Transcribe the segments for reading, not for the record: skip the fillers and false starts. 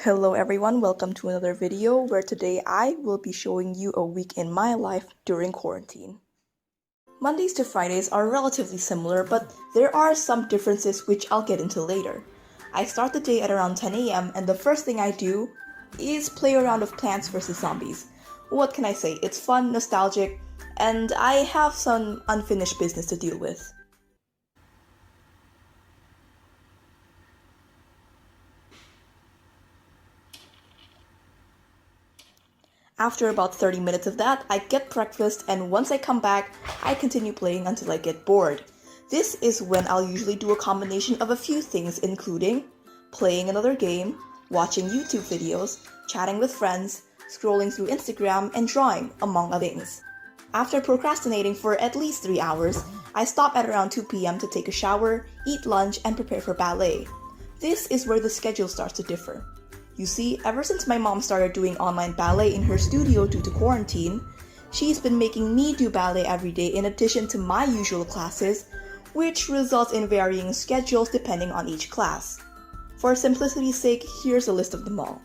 Hello everyone, welcome to another video where today I will be showing you a week in my life during quarantine. Mondays to Fridays are relatively similar, but there are some differences which I'll get into later. I start the day at around 10 a.m. and the first thing I do is play a round of Plants vs. Zombies. What can I say? It's fun, nostalgic, and I have some unfinished business to deal with. After about 30 minutes of that, I get breakfast, and once I come back, I continue playing until I get bored. This is when I'll usually do a combination of a few things, including playing another game, watching YouTube videos, chatting with friends, scrolling through Instagram, and drawing, among other things. After procrastinating for at least 3 hours, I stop at around 2 p.m. to take a shower, eat lunch, and prepare for ballet. This is where the schedule starts to differ. You see, ever since my mom started doing online ballet in her studio due to quarantine, she's been making me do ballet every day in addition to my usual classes, which results in varying schedules depending on each class. For simplicity's sake, here's a list of them all.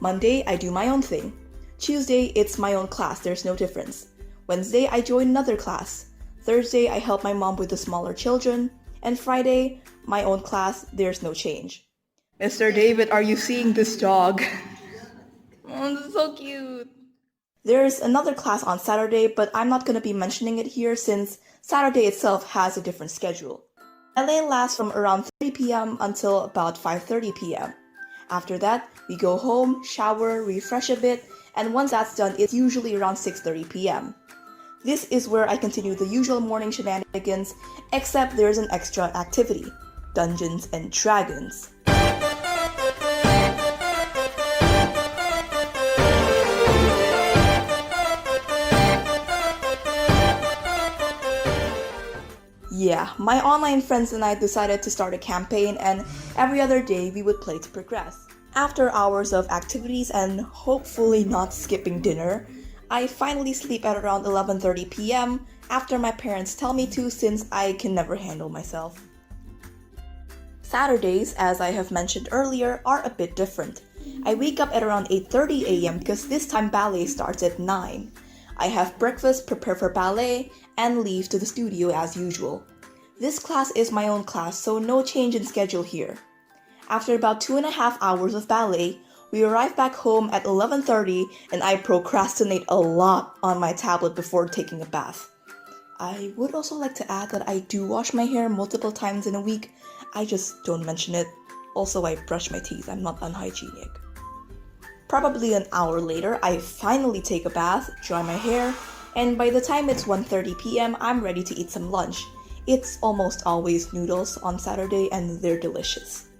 Monday, I do my own thing. Tuesday, it's my own class, there's no difference. Wednesday, I join another class. Thursday, I help my mom with the smaller children. And Friday, my own class, there's no change. Mr. David, are you seeing this dog? Oh, this is so cute. There's another class on Saturday, but I'm not going to be mentioning it here since Saturday itself has a different schedule. Ballet lasts from around 3 p.m. until about 5:30 p.m. After that, we go home, shower, refresh a bit, and once that's done, it's usually around 6:30 p.m. This is where I continue the usual morning shenanigans, except there's an extra activity: Dungeons and Dragons. Yeah, my online friends and I decided to start a campaign, and every other day we would play to progress. After hours of activities and hopefully not skipping dinner, I finally sleep at around 11:30 p.m. after my parents tell me to, since I can never handle myself. Saturdays, as I have mentioned earlier, are a bit different. I wake up at around 8:30 a.m. because this time ballet starts at 9. I have breakfast, prepare for ballet, and leave to the studio as usual. This class is my own class, so no change in schedule here. After about 2.5 hours of ballet, we arrive back home at 11:30 and I procrastinate a lot on my tablet before taking a bath. I would also like to add that I do wash my hair multiple times in a week. I just don't mention it. Also, I brush my teeth. I'm not unhygienic. Probably an hour later, I finally take a bath, dry my hair, and by the time it's 1:30 p.m., I'm ready to eat some lunch. It's almost always noodles on Saturday, and they're delicious.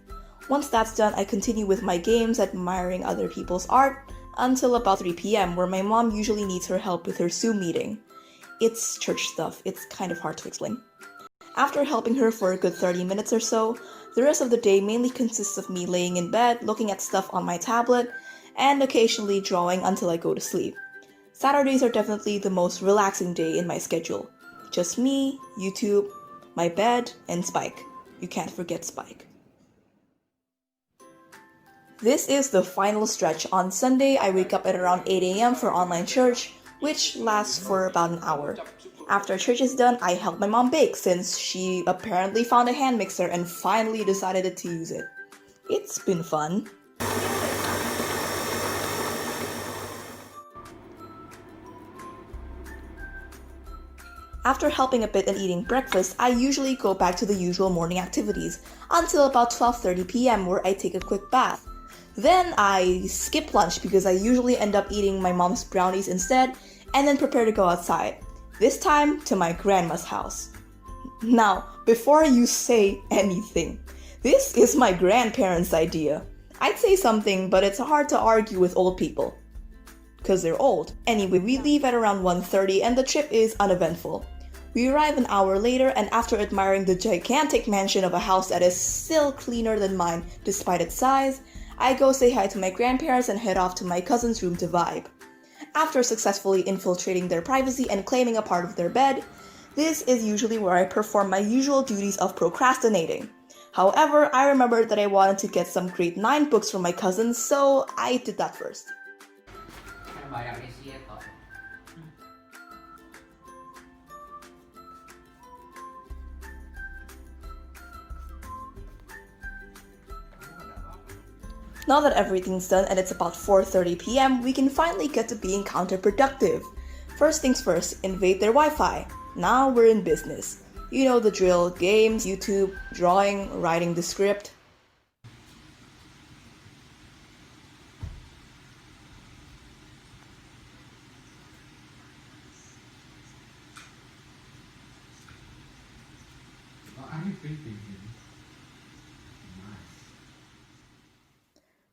Once that's done, I continue with my games, admiring other people's art, until about 3 p.m., where my mom usually needs her help with her Zoom meeting. It's church stuff. It's kind of hard to explain. After helping her for a good 30 minutes or so, the rest of the day mainly consists of me laying in bed, looking at stuff on my tablet, and occasionally drawing until I go to sleep. Saturdays are definitely the most relaxing day in my schedule. Just me, YouTube, my bed, and Spike. You can't forget Spike. This is the final stretch. On Sunday, I wake up at around 8 a.m. for online church, which lasts for about an hour. After church is done, I help my mom bake since she apparently found a hand mixer and finally decided to use it. It's been fun. After helping a bit and eating breakfast, I usually go back to the usual morning activities until about 12:30 p.m. where I take a quick bath. Then I skip lunch because I usually end up eating my mom's brownies instead, and then prepare to go outside. This time to my grandma's house. Now, before you say anything, this is my grandparents' idea. I'd say something, but it's hard to argue with old people, because they're old. Anyway, we leave at around 1:30 and the trip is uneventful. We arrive an hour later, and after admiring the gigantic mansion of a house that is still cleaner than mine despite its size, I go say hi to my grandparents and head off to my cousin's room to vibe. After successfully infiltrating their privacy and claiming a part of their bed, this is usually where I perform my usual duties of procrastinating. However, I remembered that I wanted to get some grade 9 books from my cousins, so I did that first. Now that everything's done and it's about 4:30 p.m., we can finally get to being counterproductive. First things first, invade their Wi-Fi. Now we're in business. You know the drill: games, YouTube, drawing, writing the script.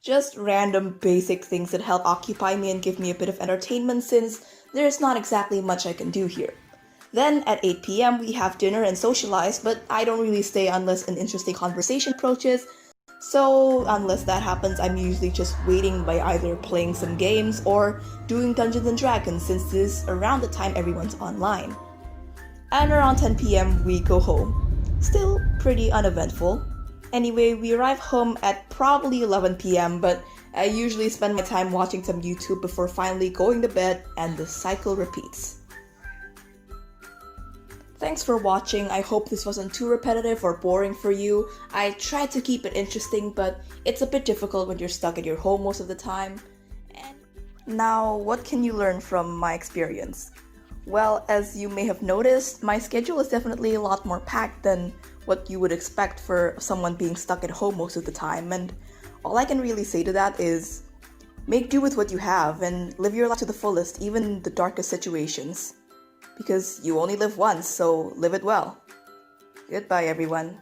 Just random basic things that help occupy me and give me a bit of entertainment since there's not exactly much I can do here. Then at 8 p.m. we have dinner and socialize, but I don't really stay unless an interesting conversation approaches. So unless that happens, I'm usually just waiting by either playing some games or doing Dungeons and Dragons since this is around the time everyone's online. And around 10 p.m. we go home. Still pretty uneventful. Anyway, we arrive home at probably 11 p.m., but I usually spend my time watching some YouTube before finally going to bed, and the cycle repeats. Thanks for watching. I hope this wasn't too repetitive or boring for you. I tried to keep it interesting, but it's a bit difficult when you're stuck at your home most of the time. And now, what can you learn from my experience? Well, as you may have noticed, my schedule is definitely a lot more packed than what you would expect for someone being stuck at home most of the time, and all I can really say to that is make do with what you have and live your life to the fullest, even in the darkest situations. Because you only live once, so live it well. Goodbye, everyone.